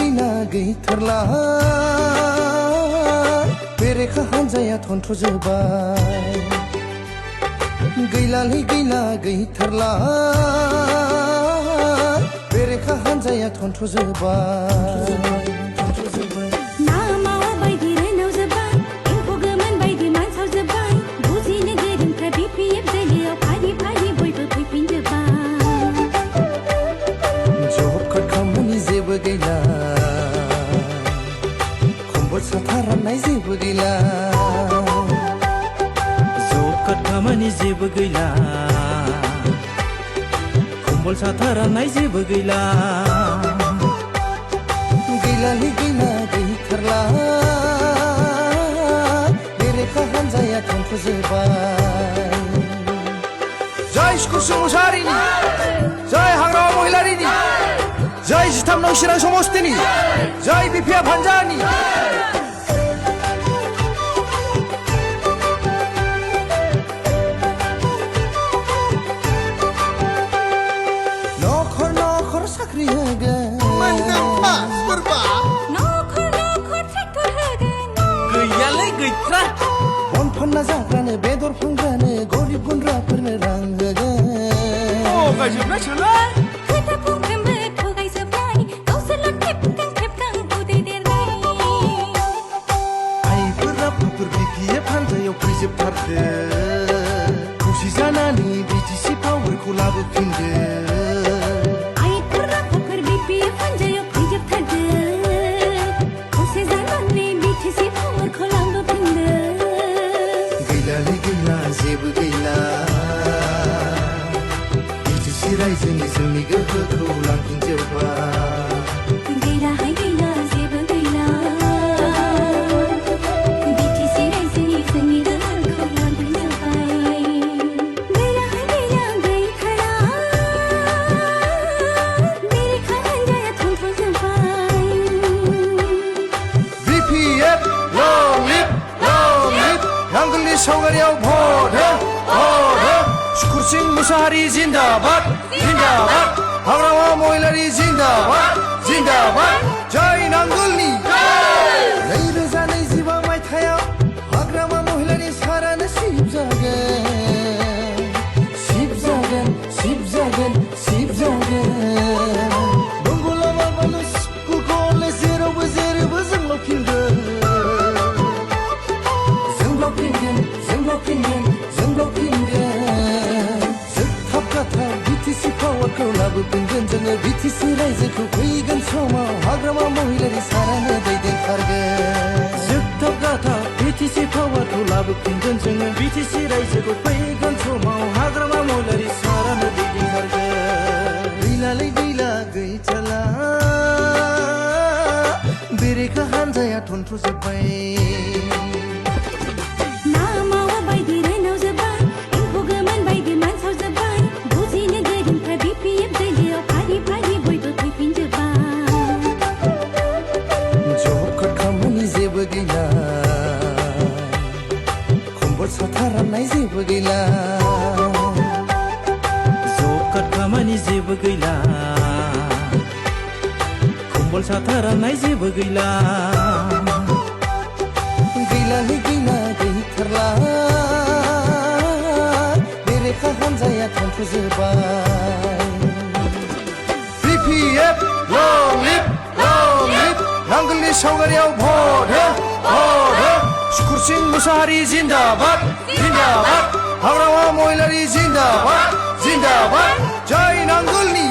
गैना गैथारला बेरेखा हान्जाया थन्थ्र'जोब्बाय गैलालै गैला गैथारला बेरेखा हान्जाया थन्थ्र'जोब्बाय गैला खम्बल साथा राननाय जेबो गैला जब काट खामानि जेबो गैला खम्बल साथा राननाय जेबो गैला गैलालै गैला गैथारला बेरेखा हान्जाया थन्थ्र'जोब्बाय जय स्कुलसु मुसाहारिनि जय हाग्रामा महिलारिनि जय 13 नं चिरां समस्तिनि जय बिपिएफ हान्जानि नखर नखर साख्रि होगोन नखर नखर ट्रेक्टर होगोन गैयालै गैथ्रा बन फानना जाग्रानो बेदर फानग्रानो गरिब गुन्द्राफोरनो रां होगोन गायजोबनायसोलै फैजोबथारदो खौसे जानानै बिटिसि पावारखौ लाबोफिनदो आइफोर राफोर बिपिएफ हान्जायाव फैजोबथारदो खौसे जानानै बिटिसि पावारखौ लाबोफिनदो गैलालै गैला जेबो गैला बिटिसि रायजोनि जोंनि गोहोखौ लांफिनजोब्बाय गैलाहाय गैला जेबो गैला सावगारियाव भट हो सुकुरसिं मुसाहारि जिन्दाबाद जिन्दाबाद हाग्रामा महिलारि जिन्दाबाद जिन्दाबाद जय नांगोलनि 2025 मायथाइयाव हाग्रामा महिलारि सारानो सिबजागोन दंगला माबानो स्कुल कलेज जेरावबो जों लफिनगोन बिटिसि पावारखौ लाबोफिनगोन जोङो बिटिसि रायजोखौ फैगोन समाव हाग्रामा महिलारि सारानो दैदेनथारगोन जोबथाब गाथाब बिटिसि पावारखौ लाबोफिनगोन जोङो बिटिसि रायजोखौ फैगोन समाव हाग्रामा महिलारि सारानो दैदेनथारगोन गैलालै गैला गैथारला बेरेखा हान्जाया थन्थ्र'जोब्बाय साथा राननाय जेबो गैला जब काट खामानि जेबो गैला खम्बल साथा राननाय जेबो गैला गैलालै गैला गैथारला बेरेखा हान्जाया थन्थ्र'जोब्बाय बिपिएफ लं लिभ नांगोलनि सावगारियाव भट हो सुकुरसिं मुसाहारि जिन्दाबाद जिन्दाबाद हाग्रामा महिलारि जिन्दाबाद जिन्दाबाद जय नांगोलनि